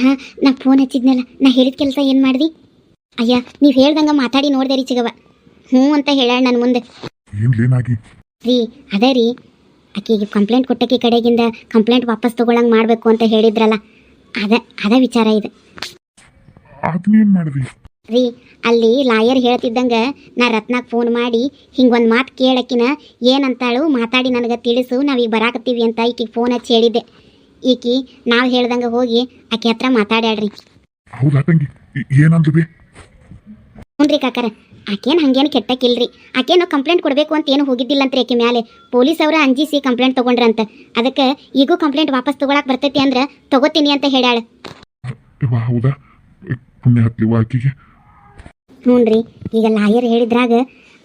ಹಾಂ ನಾ ಫೋನ್ ಹಚ್ಚಿದ್ನಲ್ಲ, ನಾ ಹೇಳಿದ ಕೆಲಸ ಏನು ಮಾಡ್ದಿ? ಅಯ್ಯ ನೀವು ಹೇಳ್ದಂಗೆ ಮಾತಾಡಿ ನೋಡ್ದೆ ರೀ ಚಿಗವ. ಹ್ಞೂ ಅಂತ ಹೇಳ ನನ್ನ ಮುಂದೆ. ಏನಾಗಿ ರೀ ಅದೇ ರೀ, ಆಕೆಗೆ ಕಂಪ್ಲೇಂಟ್ ಕೊಟ್ಟಕ್ಕೆ ಕಡೆಗಿಂದ ಕಂಪ್ಲೇಂಟ್ ವಾಪಸ್ ತೊಗೊಳಂಗೆ ಮಾಡಬೇಕು ಅಂತ ಹೇಳಿದ್ರಲ್ಲ, ಅದ ವಿಚಾರ ಇದೆ. ಅದನ್ನೇನು ಮಾಡಿದ್ರಿ ರೀ? ಅಲ್ಲಿ ಲಾಯರ್ ಹೇಳ್ತಿದ್ದಂಗೆ ನಾ ರತ್ನಾಗ ಫೋನ್ ಮಾಡಿ ಹಿಂಗೊಂದು ಮಾತು ಕೇಳಕ್ಕಿನ ಏನಂತಾಳು ಮಾತಾಡಿ ನನಗೆ ತಿಳಿಸು, ನಾವೀಗ ಬರಾಕತ್ತೀವಿ ಅಂತ ಈಕಿಗೆ ಫೋನ್ ಹಚ್ಚಿ ಹೇಳಿದ್ದೆ. ಈಕಿ ನಾವು ಹೇಳ್ದಂಗೆ ಹೋಗಿ ಆಕೆ ಹತ್ರ ಮಾತಾಡ್ಯಾಡ್ರಿ. ಹೌದಾ ತಂಗಿ, ಏನಂದ್ರಿ? ಹ್ಞೂ ರೀ ಕಾಕರ, ಆಕೇನು ಹಂಗೇನು ಕೆಟ್ಟಕ್ಕಿಲ್ರಿ. ಆಕೇನು ಕಂಪ್ಲೇಂಟ್ ಕೊಡಬೇಕು ಅಂತ ಏನು ಹೋಗಿದ್ದಿಲ್ಲಂತ್ರಿ. ಆಕೆ ಮೇಲೆ ಪೊಲೀಸ್ ಅವರ ಅಂಜಿಸಿ ಕಂಪ್ಲೇಂಟ್ ತೊಗೊಂಡ್ರಂತ. ಅದಕ್ಕೆ ಈಗೂ ಕಂಪ್ಲೇಂಟ್ ವಾಪಸ್ ತೊಗೊಳಕ್ಕೆ ಬರ್ತೈತಿ ಅಂದ್ರೆ ತೊಗೋತೀನಿ ಅಂತ ಹೇಳ್ಯಾಳ. ಹೌದಾ? ಪುಣ್ಯ ಹತ್ಲಿವ ಆಕಿಗೆ. ಹ್ಞೂ ರೀ, ಈಗ ಲಾಯರ್ ಹೇಳಿದ್ರಾಗ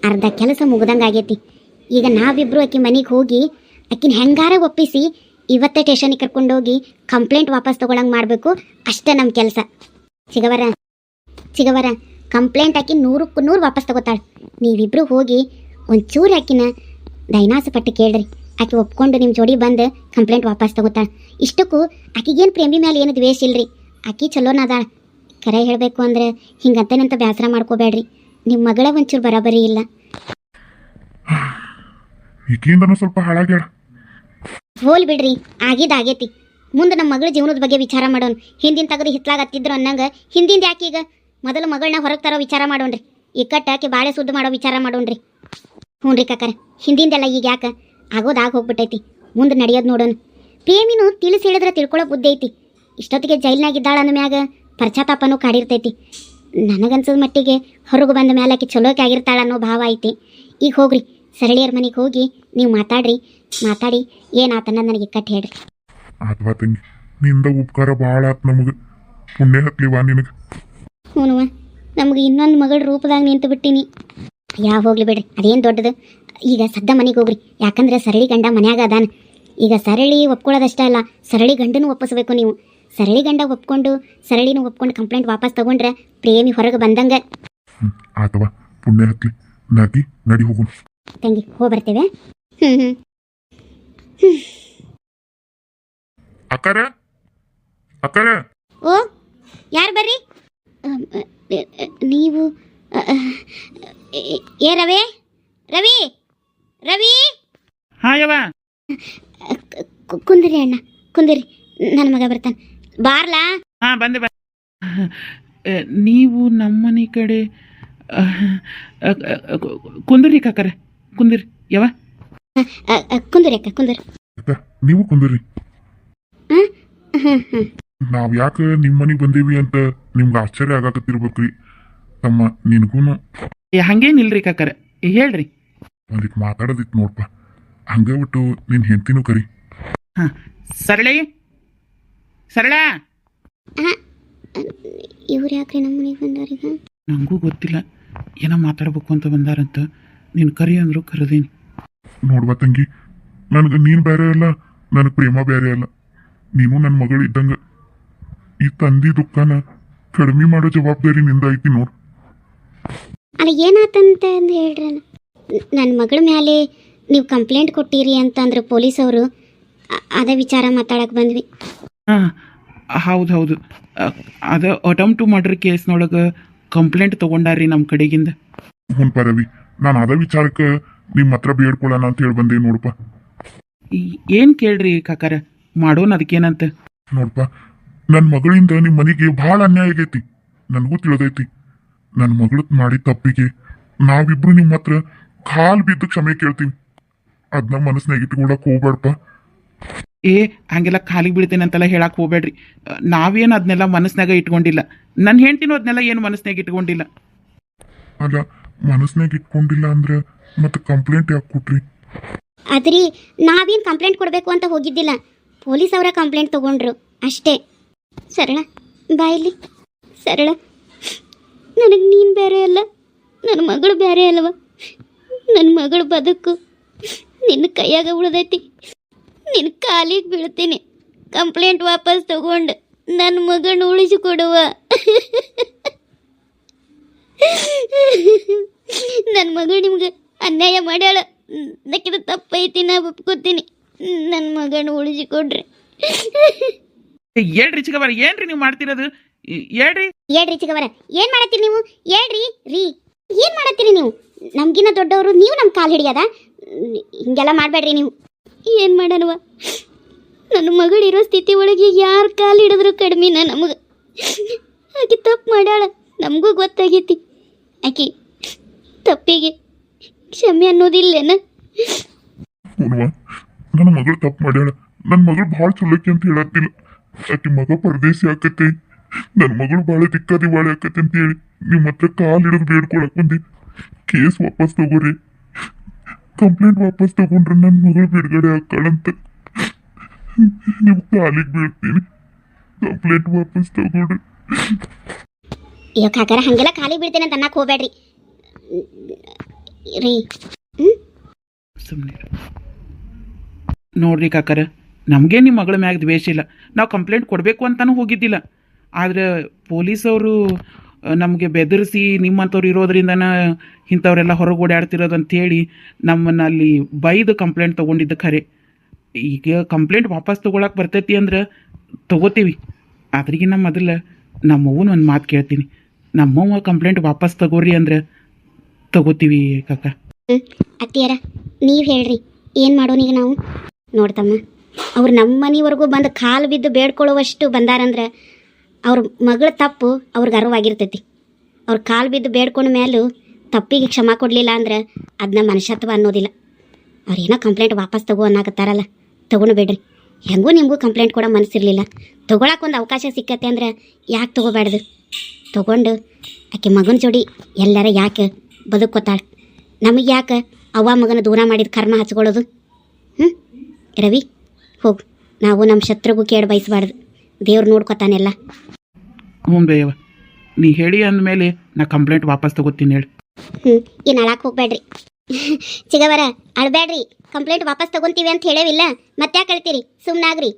ಅರ್ಧ ಕೆಲಸ ಮುಗ್ದಂಗೆ ಆಗೈತಿ. ಈಗ ನಾವಿಬ್ರು ಆಕೆ ಮನೆಗೆ ಹೋಗಿ ಆಕಿನ ಹೆಂಗಾರ ಒಪ್ಪಿಸಿ ಇವತ್ತೇ ಸ್ಟೇಷನಿಗೆ ಕರ್ಕೊಂಡೋಗಿ ಕಂಪ್ಲೇಂಟ್ ವಾಪಸ್ ತೊಗೊಳಂಗೆ ಮಾಡಬೇಕು. ಅಷ್ಟೇ ನಮ್ಮ ಕೆಲಸ. ಚಿಗವರ ಕಂಪ್ಲೇಂಟ್ ಆಕಿ 100ಕ್ಕೆ 100 ವಾಪಸ್ ತಗೋತಾಳೆ. ನೀವಿಬ್ರು ಹೋಗಿ ಒಂಚೂರು ಆಕಿನ ದೈನಾಸ ಪಟ್ಟು ಕೇಳ್ರಿ. ಆಕೆ ಒಪ್ಕೊಂಡು ನಿಮ್ಮ ಜೋಡಿ ಬಂದು ಕಂಪ್ಲೇಂಟ್ ವಾಪಸ್ ತಗೋತಾಳೆ. ಇಷ್ಟಕ್ಕೂ ಆಕಿಗೇನು ಪ್ರೇಮಿ ಮೇಲೆ ಏನು ದ್ವೇಷ ಇಲ್ರಿ. ಆಕಿ ಚಲೋನದಾಳ. ಕರೆ ಹೇಳಬೇಕು ಅಂದ್ರೆ ಹಿಂಗಂತೇನಂತ ಬೇಸರ ಮಾಡ್ಕೋಬೇಡ್ರಿ. ನಿಮ್ಮ ಮಗಳ ಒಂಚೂರು ಬರಾಬರಿ ಇಲ್ಲ. ಈಕಿಂದನೂ ಸ್ವಲ್ಪ ಹಾಳಾಗ್ಯಾಳ. ಹೋಲ್ ಬಿಡ್ರಿ, ಆಗೈತಿ. ಮುಂದೆ ನಮ್ಮ ಮಗಳ ಜೀವನದ ಬಗ್ಗೆ ವಿಚಾರ ಮಾಡೋಣ. ಹಿಂದಿನ ತೆಗೆದು ಹಿತ್ಲಾಗತ್ತಿದ್ರು ಅನ್ನಂಗೆ ಹಿಂದಿಂದ ಯಾಕೆ ಈಗ ಮೊದಲು ಮಗಳನ್ನ ಹೊರಗೆ ತರೋ ವಿಚಾರ ಮಾಡೋಣ್ರಿ. ಇಕ್ಕಟ್ಟಾಕಿ ಬಾಳೆ ಸುದ್ದು ಮಾಡೋ ವಿಚಾರ ಮಾಡೋಣ್ರಿ. ಹ್ಞೂ ರೀ ಕಾಕರ, ಹಿಂದಿಂದೆಲ್ಲ ಈಗ ಯಾಕೆ ಆಗೋದಾಗ ಹೋಗ್ಬಿಟ್ಟೈತಿ. ಮುಂದೆ ನಡೆಯೋದು ನೋಡೋಣ. ಪ್ರೇಮಿನೂ ತಿಳಿಸಿ ಹೇಳಿದ್ರೆ ತಿಳ್ಕೊಳ್ಳೋ ಬುದ್ಧಿ ಐತಿ. ಇಷ್ಟೊತ್ತಿಗೆ ಜೈಲ್ನಾಗಿದ್ದಾಳ ಅನ್ನೋ ಮ್ಯಾಗ ಪಶ್ಚಾತ್ತಾಪನೂ ಕಾಡಿರ್ತೈತಿ. ನನಗನ್ಸದ ಮಟ್ಟಿಗೆ ಹೊರಗೆ ಬಂದ ಮೇಲೆ ಆಕೆ ಚಲೋಕೆ ಆಗಿರ್ತಾಳ ಅನ್ನೋ ಭಾವ ಐತಿ. ಈಗ ಹೋಗ್ರಿ, ಸರಳಿಯರ ಮನೆಗೆ ಹೋಗಿ ನೀವು ಮಾತಾಡಿ ಏನಾತನ್ನ ನನಗೆ ಕಟ್ಟಿ ಹೇಳ್ರಿ. ಅಥವಾ ತಂಗಿ, ನಿಂದ ಉಪಕಾರ ಭಾಳ ಆತ್ ನಮಗೆ. ಪುಣ್ಯ ಹತ್ಲಿವಾ ನಿನಗೆ. ಹ್ಞೂ, ನಮಗೆ ಇನ್ನೊಂದು ಮಗಳ ರೂಪದಾಗ ನಿಂತು ಬಿಟ್ಟಿನಿ. ಹೋಗ್ಲಿ ಬಿಡ್ರಿ, ಅದೇನು ದೊಡ್ಡದು. ಈಗ ಸದ್ದ ಮನೆಗೆ ಹೋಗ್ರಿ. ಯಾಕಂದ್ರೆ ಸರಳಿ ಗಂಡ ಮನ್ಯಾಗ ಅದಾನ. ಈಗ ಸರಳಿ ಒಪ್ಕೊಳ್ಳೋದಷ್ಟೇ ಅಲ್ಲ, ಸರಳಿ ಗಂಡನೂ ಒಪ್ಪಿಸ್ಬೇಕು ನೀವು. ಸರಳಿ ಗಂಡ ಒಪ್ಕೊಂಡು ಸರಳಿನೂ ಒಪ್ಕೊಂಡು ಕಂಪ್ಲೇಂಟ್ ವಾಪಸ್ ತಗೊಂಡ್ರೆ ಪ್ರೇಮಿ ಹೊರಗೆ ಬಂದಂಗೆ. ಅಥವಾ ಪುಣ್ಯ ಹತ್ಲಿ ನಡಿ ಹೋಗೋಣ ತಂಗಿ, ಹೋಗ್ಬರ್ತೇವೆ. ಅಕ್ಕರ ಓ, ಯಾರು ಬರ್ರಿ? ನೀವು ಏ ರವಿ ರವಿ ರವಿ ಹಾಯವ್ವ, ಕುಂದಿರಿ ಅಣ್ಣ, ಕುಂದಿರಿ. ನನ್ನ ಮಗ ಬರ್ತಾನೆ, ಬಾರ್ಲಾ. ಹಾಂ ಬಂದೆ. ನೀವು ನಮ್ಮನೆ ಕಡೆ ಕುಂದಿರಿ ಕಾಕರ, ಕುಂದಿರಿ. ಯಾವ ಕುಂದಿರಿ ಅಕ್ಕ, ಕುಂದಿರಿ. ನೀವು ಕುಂದಿರಿ. ನಾವ್ ಯಾಕೆ ನಿಮ್ಮ ಮನೆಗೆ ಬಂದೇವಿ ಅಂತ ನಿಮ್ಗೆ ಆಶ್ಚರ್ಯ ಆಗಾಕತ್ತಿರ್ಬೇಕ್ರಿ ತಮ್ಮ. ನಿನಗೂನು ಹಂಗೇನಿಲ್ರಿ ಕಾಕರ, ಹೇಳ್ರಿ. ಒಂದಿಟ್ಟು ಮಾತಾಡೋದಿತ್ತು ನೋಡ್ಪ. ಹಂಗೆ ಬಿಟ್ಟು ನಿನ್ನ ಹೆಂಡತಿನೂ ಕರಿ. ಹಾಂ, ಸರಳ ಇವ್ರು ಯಾಕ್ರಿ ನಮ್ಮ ಮನೆಗೆ ಬಂದಾರೀಗ? ನನಗೂ ಗೊತ್ತಿಲ್ಲ, ಏನೋ ಮಾತಾಡ್ಬೇಕು ಅಂತ ಬಂದಾರಂತ. ನೀನು ಕರಿ ಅಂದ್ರು ಕರೆದೇನಿ. ನೋಡ್ಬಾ ತಂಗಿ, ನನಗೆ ನೀನು ಬೇರೆ ಅಲ್ಲ, ನನಗೆ ಪ್ರೇಮ ಬೇರೆ ಅಲ್ಲ. ನೀನು ನನ್ನ ಮಗಳು ಇದ್ದಂಗೆ. ಈ ತಂದಿ ದುಃಖನ ಕಡಿಮೆ ಮಾಡೋ ಜವಾಬ್ದಾರಿ ನಿಂದ ಐತಿ ನೋಡು. ಅಲ್ಲ ಏನಾತಂತ ಅಂದು ಹೇಳ್ರ. ನನ್ನ ಮಗಳ ಮೇಲೆ ನೀವು ಕಂಪ್ಲೇಂಟ್ ಕೊಟ್ಟಿರಿ ಅಂತಂದ್ರೆ ಪೊಲೀಸವರು, ಅದೇ ವಿಚಾರ ಮಾತಾಡಕ್ಕೆ ಬಂದ್ವಿ. ಹಾಂ ಹೌದು, ಅದು ಅಟೆಂಪ್ಟ್ ಟು ಮರ್ಡರ್ ಕೇಸ್ನೊಳಗೆ ಕಂಪ್ಲೇಂಟ್ ತೊಗೊಂಡಾರ್ರಿ ನಮ್ಮ ಕಡೆಗಿಂದ. ಹ್ಞೂ ರವಿ, ನಾನು ಅದೇ ವಿಚಾರಕ್ಕೆ ನಿಮ್ಮ ಹತ್ರ ಬೇಡ್ಕೊಳ್ಳೋಣ ಅಂತ ಹೇಳಿ ಬಂದೆ ನೋಡಪ್ಪ. ಏನು ಕೇಳ್ರಿ ಕಾಕಾರ, ಮಾಡೋಣ ಅದಕ್ಕೇನಂತ. ನೋಡಪ್ಪ, ನನ್ನ ಮಗಳಿಂದ ನಿಮ್ಮ ಮನೆಗೆ ಭಾಳ ಅನ್ಯಾಯ ಆಗೈತಿ. ನನಗೂ ತಿಳಿದೈತಿ. ನನ್ನ ಮಗಳು ಮಾಡಿದ ತಪ್ಪಿಗೆ ನಾವಿಬ್ರು ನಿಮ್ಮ ಹತ್ರ ಕಾಲು ಬಿದ್ದು ಕ್ಷಮೆ ಕೇಳ್ತೀವಿ. ಅದನ್ನ ಮನಸ್ಸಿನಾಗ ಇಟ್ಕೊಳಕ್ ಹೋಗ್ಬೇಡಪ್ಪ. ಹಂಗೆಲ್ಲ ಖಾಲಿಗೆ ಬೀಳ್ತೇನೆ ಅಂತೆಲ್ಲ ಹೇಳಕ್ಕೆ ಹೋಗ್ಬೇಡ್ರಿ. ನಾವೇನು ಅದನ್ನೆಲ್ಲ ಮನಸ್ಸಿನಾಗ ಇಟ್ಕೊಂಡಿಲ್ಲ. ನನ್ನ ಹೆಂಡ್ತಿನೂ ಅದನ್ನೆಲ್ಲ ಏನು ಮನಸ್ಸಿನಾಗ ಇಟ್ಕೊಂಡಿಲ್ಲ. ಅಲ್ಲ, ಮನಸ್ಸಿನಾಗ ಇಟ್ಕೊಂಡಿಲ್ಲ ಅಂದ್ರೆ ಮತ್ತೆ ಕಂಪ್ಲೇಂಟ್ ಯಾಕೆ ಕೊಟ್ರಿ? ಅದ್ರಿ, ನಾವೇನು ಕಂಪ್ಲೇಂಟ್ ಕೊಡಬೇಕು ಅಂತ ಹೋಗಿದ್ದಿಲ್ಲ. ಪೊಲೀಸ್ ಅವರ ಕಂಪ್ಲೇಂಟ್ ತಗೊಂಡ್ರು ಅಷ್ಟೇ. ಸರಳ ಬಾಯಿಲಿ. ಸರಳ, ನನಗೆ ನೀನು ಬೇರೆ ಅಲ್ಲ, ನನ್ನ ಮಗಳು ಬೇರೆ ಅಲ್ವ. ನನ್ನ ಮಗಳು ಬದುಕು ನಿನ್ನ ಕೈಯಾಗ ಉಳಿದೈತಿ. ನಿನ್ನ ಕಾಲಿಗೆ ಬೀಳ್ತೀನಿ. ಕಂಪ್ಲೇಂಟ್ ವಾಪಸ್ ತಗೊಂಡು ನನ್ನ ಮಗನ ಉಳಿಸಿಕೊಡುವ. ನನ್ನ ಮಗಳು ನಿಮ್ಗೆ ಅನ್ಯಾಯ ಮಾಡ್ಯಾಳ. ನಕ್ಕಿದ ತಪ್ಪೈತಿ, ನಾ ಒಪ್ಕೋತೀನಿ. ನನ್ನ ಮಗನ ಉಳಿಸಿಕೊಡ್ರಿ. ಹೇಳ್ರಿ ಚಿಕ್ಕವರ ಏನ್ರಿ ನೀವು ಮಾಡ್ತಿರೋದು? ಹೇಳ್ರಿ. ಹೇಳ್ರಿ ಚಿಗವರ ಏನ್ ಮಾಡತ್ತೀರಿ ನೀವು? ಹೇಳ್ರಿ ರೀ ಏನ್ ಮಾಡತ್ತೀರಿ ನೀವು? ನಮ್ಗಿನ್ನ ದೊಡ್ಡವರು, ನೀವು ನಮ್ಮ ಕಾಲು ಹಿಡಿಯದ? ಹಿಂಗೆಲ್ಲ ಮಾಡಬೇಡ್ರಿ ನೀವು. ಏನ್ ಮಾಡನವ, ನನ್ನ ಮಗಳಿರೋ ಸ್ಥಿತಿ ಒಳಗೆ ಯಾರು ಕಾಲು ಹಿಡಿದ್ರು ಕಡಿಮೆನ ನಮಗೆ. ಆಕೆ ತಪ್ಪು ಮಾಡ್ಯಾಳ, ನಮಗೂ ಗೊತ್ತಾಗೈತಿ. ಆಕೆ ತಪ್ಪಿಗೆ ಕ್ಷಮೆ ಅನ್ನೋದಿಲ್ಲೇನ? ಹುಡುವ, ನನ್ನ ಮಗಳು ತಪ್ಪು ಮಾಡ್ಯಾಳ. ನನ್ನ ಮಗಳು ಭಾಳ ಚುಲೋಕಿ ಅಂತ ಹೇಳತ್ತಿಲ್ಲ. ಆಕೆ ಮಗ ಪರದೇಸಿ ಆಕತ್ತೆ, ನನ್ನ ಮಗಳು ಭಾಳ ದಿಕ್ಕಾದಿ ಬಾಳೆ ಆಕತ್ತೆ ಅಂತ ಹೇಳಿ ನಿಮ್ಮ ಹತ್ರ ಕಾಲು ಹಿಡಿದು ಬೇಡ್ಕೊಳಕ್ ಬಂದಿ. ಕೇಸ್ ವಾಪಸ್ ತಗೋರಿ, ಕಂಪ್ಲೇಂಟ್ ವಾಪಸ್ ತಗೊಂಡ್ರೆ ನನ್ನ ಮಗಳು ಬಿಡುಗಡೆ ಆಕಾಳಂತ ನೀವು ಕಾಲಿಗೆ ಬೀಳ್ತೀನಿ. ಕಂಪ್ಲೇಂಟ್ ವಾಪಸ್ ತಗೊಳ್ರಿ. ಅಯ್ಯೋ ಕಾಕರ, ಹಂಗೆಲ್ಲ ಖಾಲಿ ಬೀಳ್ತೇನೆ ಅಂತ ಅನ್ನಕ್ಕೆ ಹೋಗ್ಬೇಡ್ರಿ ರೀ. ಸುಮ್ಮನೆ ನೋಡ್ರಿ ಕಾಕರ, ನಮಗೆ ನಿಮ್ಮ ಮಗಳ ಮ್ಯಾಗ ದ್ವೇಷ ಇಲ್ಲ. ನಾವು ಕಂಪ್ಲೇಂಟ್ ಕೊಡಬೇಕು ಅಂತಲೂ ಹೋಗಿದ್ದಿಲ್ಲ. ಆದರೆ ಪೊಲೀಸವರು ನಮಗೆ ಬೆದರಿಸಿ ನಿಮ್ಮಂಥವ್ರು ಇರೋದ್ರಿಂದನ ಇಂಥವರೆಲ್ಲ ಹೊರಗೆ ಓಡಾಡ್ತಿರೋದು ಅಂಥೇಳಿ ನಮ್ಮನ್ನು ಅಲ್ಲಿ ಬೈದು ಕಂಪ್ಲೇಂಟ್ ತೊಗೊಂಡಿದ್ದು ಖರೆ. ಈಗ ಕಂಪ್ಲೇಂಟ್ ವಾಪಸ್ ತೊಗೊಳಕ್ಕೆ ಬರ್ತೈತಿ ಅಂದ್ರೆ ತೊಗೋತೀವಿ. ಅದ್ರಿಗಿನ್ನ ಮೊದಲು ನಮ್ಮವ್ವನ ಒಂದು ಮಾತು ಕೇಳ್ತೀನಿ. ನಮ್ಮವ್ವ ಕಂಪ್ಲೇಂಟ್ ವಾಪಸ್ ತಗೋರಿ ಅಂದ್ರೆ ತಗೋತೀವಿ ಕಾಕ. ಅತ್ತಿಯರ ನೀವು ಹೇಳ್ರಿ, ಏನು ಮಾಡೋನೀಗ ನಾವು? ನೋಡ್ತಮ್ಮ, ಅವ್ರು ನಮ್ಮ ಮನೆವರೆಗೂ ಬಂದು ಕಾಲು ಬಿದ್ದು ಬೇಡ್ಕೊಳ್ಳುವಷ್ಟು ಬಂದಾರಂದ್ರೆ ಅವ್ರ ಮಗಳ ತಪ್ಪು ಅವ್ರಿಗೆ ಅರಿವಾಗಿರ್ತೈತಿ. ಅವ್ರ ಕಾಲು ಬಿದ್ದು ಬೇಡ್ಕೊಂಡ ಮೇಲೂ ತಪ್ಪಿಗೆ ಕ್ಷಮಾ ಕೊಡಲಿಲ್ಲ ಅಂದ್ರೆ ಅದನ್ನ ಮನುಷ್ಯತ್ವ ಅನ್ನೋದಿಲ್ಲ. ಅವ್ರೇನೋ ಕಂಪ್ಲೇಂಟ್ ವಾಪಸ್ ತಗೋ ಅನ್ನಕತ್ತಾರಲ್ಲ, ತಗೊಂಡು ಬಿಡ್ರಿ. ಹೆಂಗೂ ನಿಮಗೂ ಕಂಪ್ಲೇಂಟ್ ಕೊಡೋ ಮನಸ್ಸಿರಲಿಲ್ಲ, ತೊಗೊಳಕ್ಕೆ ಒಂದು ಅವಕಾಶ ಸಿಕ್ಕತ್ತೆ ಅಂದ್ರೆ ಯಾಕೆ ತೊಗೋಬಾರ್ದು? ತೊಗೊಂಡು ಆಕೆ ಮಗನ ಜೋಡಿ ಎಲ್ಲರ ಯಾಕೆ ಬದುಕೋತಾಳೆ? ನಮಗೆ ಯಾಕೆ ಅವ್ವ ಮಗನ ದೂರ ಮಾಡಿದ ಕರ್ಮ ಹಚ್ಕೊಳ್ಳೋದು? ರವಿ, ಹೋಗು. ನಾವು ನಮ್ಮ ಶತ್ರುಗೂ ಕೇಳಿ ಬಯಸಬಾರ್ದು. ದೇವ್ರು ನೋಡ್ಕೊತಾನೆಲ್ಲ. ಹ್ಞೂ ಬೇಯವ, ನೀ ಹೇಳಿ ಅಂದಮೇಲೆ ನಾ ಕಂಪ್ಲೇಂಟ್ ವಾಪಸ್ ತಗೋತೀನಿ ಹೇಳಿ. ಇನ್ನು ಅಳಕ್ಕೆ ಹೋಗ್ಬೇಡ್ರಿ ಚಿಗವರ, ಅಳಬೇಡ್ರಿ. ಕಂಪ್ಲೇಂಟ್ ವಾಪಸ್ ತಗೊಂತೀವಿ ಅಂತ ಹೇಳೇವಿಲ್ಲ, ಮತ್ತೆ ಯಾಕೆ ಅಳ್ತೀರಿ? ಸುಮ್ಮನಾಗ್ರಿ.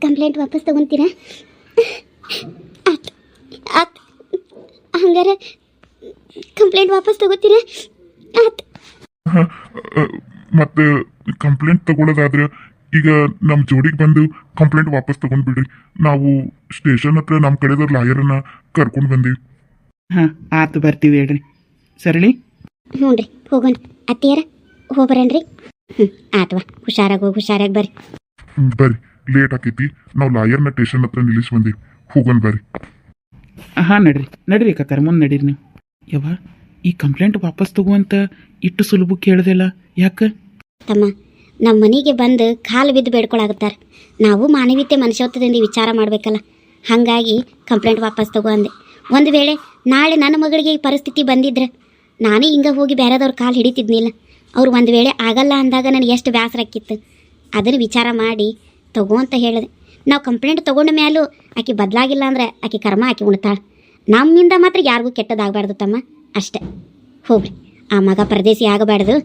ಕಂಪ್ಲೇಂಟ್ ವಾಪಸ್ ತಗೊಂತೀರಾ? ಆತ್ ಆತ್ ಹಂಗಾರೆ ಕಂಪ್ಲೇಂಟ್ ವಾಪಸ್ ತಗೋತೀರಾ? ಆತ್. ಮತ್ತೆ ಕಂಪ್ಲೇಂಟ್ ತಗೊಳ್ಳೋದಾದ್ರೆ ಈಗ ನಮ್ಮ ಜೋಡಿಗೆ ಬಂದು ಕಂಪ್ಲೇಂಟ್ ವಾಪಸ್ ತಗೊಂಡ್ಬಿಡ್ರಿ. ನಾವು ಸ್ಟೇಷನ್ ಹತ್ರ ನಮ್ಮ ಕಡೆದವ್ರ ಲಾಯರನ್ನ ಕರ್ಕೊಂಡು ಬಂದೀವಿ. ಹಾಂ ಆತು, ಬರ್ತೀವಿ ಹೇಳ್ರಿ. ಸರಳಿ. ಹ್ಞೂ ರೀ, ಹೋಗೋಣ. ಅತ್ತಿಯರ ಹೋಗ್ಬರನ್ರಿ. ಆತ್ವಾ, ಹುಷಾರಾಗಿ ಬರ್ರಿ. ಬರ್ರಿ, ಲೇಟ್ ಆಕೈತಿ. ನಾವು ಲಾಯರ್ನ ಸ್ಟೇಷನ್ ಹತ್ರ ನಿಲ್ಲಿಸಿ ಬಂದೀವಿ. ಹೋಗೋಣ ಬರ್ರಿ. ಹಾಂ ನಡ್ರಿ ಕಾಕರ, ಮುಂದೆ ನಡೀರಿ ನೀವು. ಯವ್ವ, ಈ ಕಂಪ್ಲೇಂಟ್ ವಾಪಸ್ ತಗೋಂತ ಇಟ್ಟು ಸುಲಭ ಕೇಳ್ದಲ್ಲ, ಯಾಕೆ? ತಮ್ಮ, ನಮ್ಮ ಮನೆಗೆ ಬಂದು ಕಾಲು ಬಿದ್ದು ಬೇಡ್ಕೊಳಾಗುತ್ತಾರೆ. ನಾವು ಮಾನವೀಯತೆ ಮನುಷ್ಯತ್ವದಿಂದ ವಿಚಾರ ಮಾಡಬೇಕಲ್ಲ. ಹಾಗಾಗಿ ಕಂಪ್ಲೇಂಟ್ ವಾಪಸ್ ತಗೋ ಅಂದೆ. ಒಂದು ವೇಳೆ ನಾಳೆ ನನ್ನ ಮಗಳಿಗೆ ಈ ಪರಿಸ್ಥಿತಿ ಬಂದಿದ್ರೆ ನಾನೇ ಹಿಂಗೆ ಹೋಗಿ ಬೇರೆದವ್ರ ಕಾಲು ಹಿಡಿತಿದ್ನಿಲ್ಲ. ಅವ್ರು ಒಂದು ವೇಳೆ ಆಗಲ್ಲ ಅಂದಾಗ ನನಗೆ ಎಷ್ಟು ಬೇಸರ ಆಕ್ಕಿತ್ತು. ಅದನ್ನು ವಿಚಾರ ಮಾಡಿ ತಗೋ ಅಂತ ಹೇಳಿದೆ. ನಾವು ಕಂಪ್ಲೇಂಟ್ ತೊಗೊಂಡ ಮೇಲೂ ಆಕೆ ಬದಲಾಗಿಲ್ಲ ಅಂದ್ರೆ ಆಕೆ ಕರ್ಮ ಆಕೆ ಉಣ್ತಾಳೆ. ನಮ್ಮಿಂದ ಮಾತ್ರ ಯಾರಿಗೂ ಕೆಟ್ಟದಾಗಬಾರ್ದು ತಮ್ಮ, ಅಷ್ಟೆ. ಹೋಗ್ರಿ, ಆ ಮಗ ಪರದೇಸಿ ಆಗಬಾರ್ದು.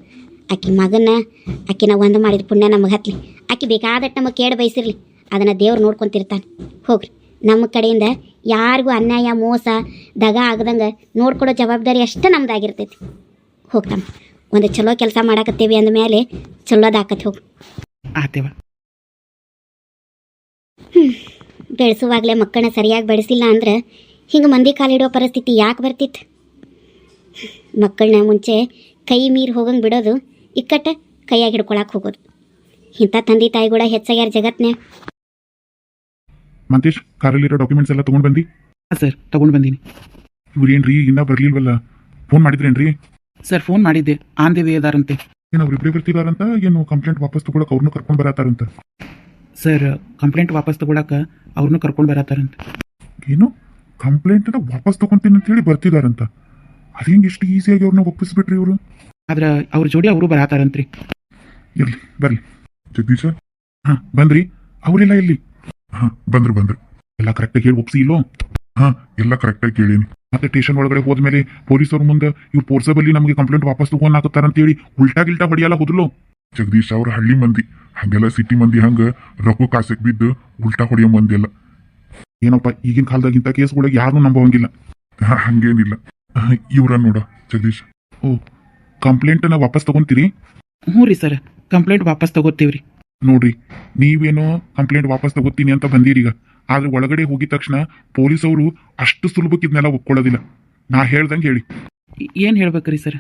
ಆಕಿನ ಒಂದು ಮಾಡಿದ ಪುಣ್ಯ ನಮಗೆ ಹತ್ತಲಿ. ಆಕೆ ಬೇಕಾದಟ್ಟು ನಮಗೆ ಕೇಳಿ ಬಯಸಿರಲಿ, ಅದನ್ನು ದೇವ್ರು ನೋಡ್ಕೊತಿರ್ತಾನೆ. ಹೋಗ್ರಿ, ನಮ್ಮ ಕಡೆಯಿಂದ ಯಾರಿಗೂ ಅನ್ಯಾಯ ಮೋಸ ದಗ ಆಗದಂಗೆ ನೋಡ್ಕೊಡೋ ಜವಾಬ್ದಾರಿ ಅಷ್ಟೇ ನಮ್ದಾಗಿರ್ತೈತಿ. ಹೋಗ್ತಮ್ಮ, ಒಂದು ಚಲೋ ಕೆಲಸ ಮಾಡಾಕತ್ತೇವಿ ಅಂದಮೇಲೆ ಚಲೋದಾಕತ್ತೆ. ಹೋಗಿ ಆತೇವ. ಬೆಳೆಸುವಾಗಲೇ ಮಕ್ಕಳನ್ನ ಸರಿಯಾಗಿ ಬೆಳೆಸಿಲ್ಲ ಅಂದ್ರೆ ಹಿಂಗೆ ಮಂದಿ ಕಾಲಿಡೋ ಪರಿಸ್ಥಿತಿ ಯಾಕೆ ಬರ್ತಿತ್ತು? ಮಕ್ಕಳನ್ನ ಮುಂಚೆ ಕೈ ಮೀರಿ ಹೋಗಂಗೆ ಬಿಡೋದು, ಇಕ್ಕಟ್ಟ ಕೈಯಾಗಿ ಹಿಡ್ಕೊಳಕ್ಕೆ ಹೋಗೋದು. ಇಂಥ ತಂದೆ ತಾಯಿಗಳ ಹೆಚ್ಚಾಗ್ಯಾರ ಜಗತ್ನ್ಯಾಗ. ಮಂತೇಶ್, ಕಾರಲ್ಲಿರೋ ಡಾಕ್ಯುಮೆಂಟ್ಸ್ ಎಲ್ಲ ತೊಗೊಂಡು ಬಂದು? ಹಾಂ ಸರ್, ತೊಗೊಂಡು ಬಂದೀನಿ. ಇವ್ರೇನ್ರಿ ಇನ್ನೂ ಬರ್ಲಿಲ್ವಲ್ಲ? ಫೋನ್ ಮಾಡಿದ್ರೇನ್ರಿ? ಸರ್, ಫೋನ್ ಮಾಡಿದ್ದೆ, ಆನ್ ದಿ ವೇ ಅದಾರಂತೆ. ಏನು ಅವ್ರಿಬ್ಬರೇ ಬರ್ತಿದಾರಂತ, ಏನು ಕಂಪ್ಲೇಂಟ್ ವಾಪಸ್ ತಗೊಳಕ್ಕೆ ಅವ್ರನ್ನೂ ಕರ್ಕೊಂಡು ಬರತ್ತಾರಂತ? ಸರ್, ಕಂಪ್ಲೇಂಟ್ ವಾಪಸ್ ತಗೊಳಕ್ಕೆ ಅವ್ರನ್ನೂ ಕರ್ಕೊಂಡು ಬರತ್ತಾರಂತೆ. ಏನು ಕಂಪ್ಲೇಂಟನ್ನ ವಾಪಸ್ ತಗೊಂತೀನಿ ಅಂತ ಹೇಳಿ ಬರ್ತಿದಾರಂತ? ಅದು ಹೆಂಗೆ ಇಷ್ಟು ಈಸಿಯಾಗಿ ಅವ್ರನ್ನ ಒಪ್ಪಿಸ್ಬಿಟ್ರಿ ಇವರು? ಆದ್ರೆ ಅವ್ರ ಜೋಡಿ ಅವರು ಬರತ್ತಾರಂತ್ರಿ. ಇರ್ಲಿ ಬರ್ಲಿ. ಜಗದೀಶ, ಹಾಂ ಬಂದ್ರಿ? ಅವರೆಲ್ಲ ಎಲ್ಲಿ? ಹಾಂ ಬಂದ್ರು. ಎಲ್ಲ ಕರೆಕ್ಟಾಗಿ ಹೇಳಿ ಒಪ್ಸಿ ಇಲ್ಲೋ? ಹಾಂ ಎಲ್ಲ ಕರೆಕ್ಟಾಗಿ ಕೇಳೀನಿ. ಮತ್ತೆ ಸ್ಟೇಷನ್ ಒಳಗಡೆ ಹೋದ್ಮೇಲೆ ಪೊಲೀಸವ್ರ ಮುಂದೆ ಇವ್ರು ಫೋರ್ಸಬಲಿ ನಮಗೆ ಕಂಪ್ಲೇಂಟ್ ವಾಪಸ್ ತಗೊಂಡಾಕತ್ತಾರಂತೇಳಿ ಉಲ್ಟಾ ಗಿಲ್ಟಾ ಹೊಡಿಯಲ್ಲ ಹೋದ್ಲು. ಜಗದೀಶ್ ಅವ್ರ ಹಳ್ಳಿ ಮಂದಿ ಹಂಗೆಲ್ಲ ಸಿಟಿ ಮಂದಿ ಹಂಗೆ ರೊಕ್ಕ ಕಾಸಕ್ಕೆ ಬಿದ್ದು ಉಲ್ಟಾ ಹೊಡಿಯೋ ಮಂದಿ ಅಲ್ಲ. ಏನಪ್ಪ, ಈಗಿನ ಕಾಲದಾಗ ಇಂಥ ಕೇಸ್ಗಳಿಗೆ ಯಾರನ್ನೂ ನಂಬೋಂಗಿಲ್ಲ. ಹಂಗೇನಿಲ್ಲ. ಇವ್ರ ನೋಡ ಜಗದೀಶ್. ಓ, ಕಂಪ್ಲೇಂಟನ್ನ ವಾಪಸ್ ತಗೊಂತೀರಿ? ಹ್ಞೂ ರೀ ಸರ್, ಕಂಪ್ಲೇಂಟ್ ವಾಪಸ್ ತಗೋತೀವಿ ರೀ. ನೋಡ್ರಿ, ನೀವೇನೋ ಕಂಪ್ಲೇಂಟ್ ವಾಪಸ್ ತಗೋತೀನಿ ಅಂತ ಬಂದಿರೀಗ. ಆದ್ರೆ ಒಳಗಡೆ ಹೋಗಿದ ತಕ್ಷಣ ಪೊಲೀಸ್ ಅವರು ಅಷ್ಟು ಸುಲಭಕ್ಕೆ ಇದನ್ನೆಲ್ಲ ಒಪ್ಕೊಳ್ಳೋದಿಲ್ಲ. ನಾ ಹೇಳ್ದಂಗೆ ಹೇಳಿ. ಏನು ಹೇಳ್ಬೇಕ್ರಿ ಸರ್?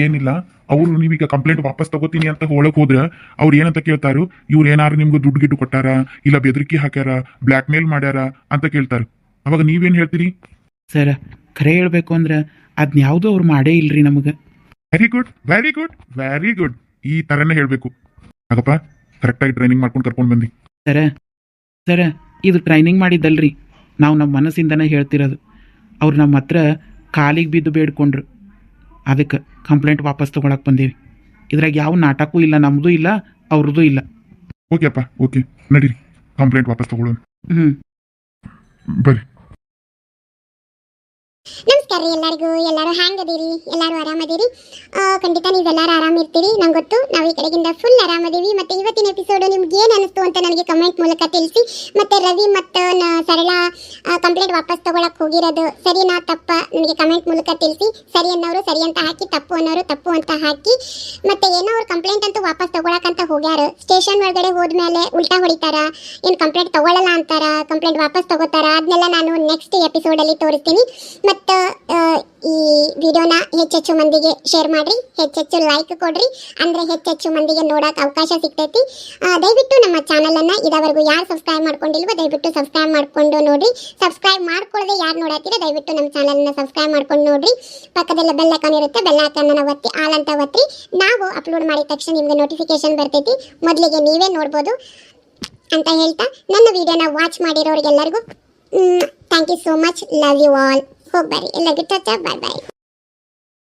ಏನಿಲ್ಲ, ಅವರು ನೀವೀಗ ಕಂಪ್ಲೇಂಟ್ ವಾಪಸ್ ತಗೋತೀನಿ ಅಂತ ಒಳಗೆ ಹೋದ್ರೆ ಅವ್ರು ಏನಂತ ಕೇಳ್ತಾರು, ಇವ್ರು ಏನಾರು ನಿಮ್ಗೆ ದುಡ್ಡು ಗಿಡ್ಡು ಕೊಟ್ಟಾರ, ಇಲ್ಲ ಬೆದರಿಕೆ ಹಾಕ್ಯಾರ, ಬ್ಲ್ಯಾಕ್ ಮೇಲ್ ಮಾಡ್ಯಾರ ಅಂತ ಕೇಳ್ತಾರ. ಅವಾಗ ನೀವೇನು ಹೇಳ್ತೀರಿ? ಸರ್, ಖರೆ ಹೇಳ್ಬೇಕು ಅಂದ್ರೆ ಅದನ್ನ ಯಾವುದೂ ಅವ್ರು ಮಾಡೇ ಇಲ್ರಿ ನಮಗೆ. Very good, very good, very good. ಈ ಥರನೇ ಹೇಳಬೇಕು. ಆಗಪ್ಪ, ಕರೆಕ್ಟಾಗಿ ಟ್ರೈನಿಂಗ್ ಮಾಡ್ಕೊಂಡು ಕರ್ಕೊಂಡು ಬಂದಿ. ಸರ ಸರ ಇದು ಟ್ರೈನಿಂಗ್ ಮಾಡಿದ್ದಲ್ರಿ, ನಾವು ನಮ್ಮ ಮನಸ್ಸಿಂದನೇ ಹೇಳ್ತಿರೋದು. ಅವ್ರು ನಮ್ಮ ಹತ್ರ ಕಾಲಿಗೆ ಬಿದ್ದು ಬೇಡ್ಕೊಂಡ್ರು, ಅದಕ್ಕೆ ಕಂಪ್ಲೇಂಟ್ ವಾಪಸ್ ತೊಗೊಳಕ್ಕೆ ಬಂದೀವಿ. ಇದ್ರಾಗ ಯಾವ ನಾಟಕವೂ ಇಲ್ಲ, ನಮ್ಮದು ಇಲ್ಲ, ಅವ್ರದ್ದು ಇಲ್ಲ. ಓಕೆ ಅಪ್ಪ, ಓಕೆ, ನಡೀರಿ, ಕಂಪ್ಲೇಂಟ್ ವಾಪಸ್ ತಗೊಳ್ಳೋಣ. ಹ್ಞೂ, ಬರ್ರಿ. ನಮಸ್ಕಾರ ರೀ ಎಲ್ಲರಿಗೂ. ಎಲ್ಲರೂ ಹ್ಯಾಂಗದೀರಿ? ಎಲ್ಲರೂ ಆರಾಮದೀರಿ? ಖಂಡಿತ ನೀವೆಲ್ಲರೂ ಆರಾಮಿರ್ತೀರಿ, ನಂಗೆ ಗೊತ್ತು. ನಾವು ಈ ಕಡೆಗಿಂದ ಫುಲ್ ಆರಾಮದೀವಿ. ಮತ್ತು ಇವತ್ತಿನ ಎಪಿಸೋಡು ನಿಮ್ಗೆ ಏನು ಅನಿಸ್ತು ಅಂತ ನನಗೆ ಕಮೆಂಟ್ ಮೂಲಕ ತಿಳಿಸಿ. ಮತ್ತು ರವಿ ಮತ್ತು ಸರಳ ಕಂಪ್ಲೇಂಟ್ ವಾಪಸ್ ತೊಗೊಳಕ್ಕೆ ಹೋಗಿರೋದು ಸರಿನಾ ತಪ್ಪ ನನಗೆ ಕಮೆಂಟ್ ಮೂಲಕ ತಿಳಿಸಿ. ಸರಿ ಅನ್ನೋರು ಸರಿ ಅಂತ ಹಾಕಿ, ತಪ್ಪು ಅನ್ನೋರು ತಪ್ಪು ಅಂತ ಹಾಕಿ. ಮತ್ತು ಏನೋ ಅವ್ರು ಕಂಪ್ಲೇಂಟ್ ಅಂತೂ ವಾಪಸ್ ತೊಗೊಳಕ್ಕಂತ ಹೋಗ್ಯಾರ. ಸ್ಟೇಷನ್ ಒಳಗಡೆ ಹೋದ್ಮೇಲೆ ಉಲ್ಟಾ ಹೊಡಿತಾರ, ಏನು ಕಂಪ್ಲೇಂಟ್ ತೊಗೊಳ್ಳಲ್ಲ ಅಂತಾರ, ಕಂಪ್ಲೇಂಟ್ ವಾಪಸ್ ತೊಗೋತಾರ. ಅದನ್ನೆಲ್ಲ ನಾನು ನೆಕ್ಸ್ಟ್ ಎಪಿಸೋಡಲ್ಲಿ ತೋರಿಸ್ತೀನಿ. ಮತ್ತು ಈ ವಿಡಿಯೋನ ಹೆಚ್ಚೆಚ್ಚು ಮಂದಿಗೆ ಶೇರ್ ಮಾಡಿರಿ, ಹೆಚ್ಚೆಚ್ಚು ಲೈಕ್ ಕೊಡ್ರಿ, ಅಂದರೆ ಹೆಚ್ಚೆಚ್ಚು ಮಂದಿಗೆ ನೋಡೋಕೆ ಅವಕಾಶ ಸಿಗ್ತೈತಿ. ದಯವಿಟ್ಟು ನಮ್ಮ ಚಾನಲನ್ನು ಇದುವರೆಗೂ ಯಾರು ಸಬ್ಸ್ಕ್ರೈಬ್ ಮಾಡ್ಕೊಂಡಿಲ್ವೋ ದಯವಿಟ್ಟು ಸಬ್ಸ್ಕ್ರೈಬ್ ಮಾಡ್ಕೊಂಡು ನೋಡ್ರಿ. ಸಬ್ಸ್ಕ್ರೈಬ್ ಮಾಡ್ಕೊಳ್ಳದೆ ಯಾರು ನೋಡತ್ತೀರ ದಯವಿಟ್ಟು ನಮ್ಮ ಚಾನಲನ್ನು ಸಬ್ಸ್ಕ್ರೈಬ್ ಮಾಡ್ಕೊಂಡು ನೋಡ್ರಿ. ಪಕ್ಕದಲ್ಲ ಬೆಲ್ ಐಕಾನ್ ಇರುತ್ತೆ, ಬೆಲ್ ಐಕಾನ್ನ ಒತ್ತಿ ಆಲ್ ಅಂತ ಒತ್ತಿ. ನಾವು ಅಪ್ಲೋಡ್ ಮಾಡಿದ ತಕ್ಷಣ ನಿಮಗೆ ನೋಟಿಫಿಕೇಶನ್ ಬರ್ತೈತಿ, ಮೊದಲಿಗೆ ನೀವೇ ನೋಡ್ಬೋದು ಅಂತ ಹೇಳ್ತಾ ನನ್ನ ವಿಡಿಯೋನ ವಾಚ್ ಮಾಡಿರೋರಿಗೆಲ್ಲರಿಗೂ thank you so much. Love you all. ಹೋಗ್ಬರ್ರಿ ಎಲ್ಲರಿಗೂ. ಟಾಟಾ, ಬಾಯ್ ಬಾಯ್.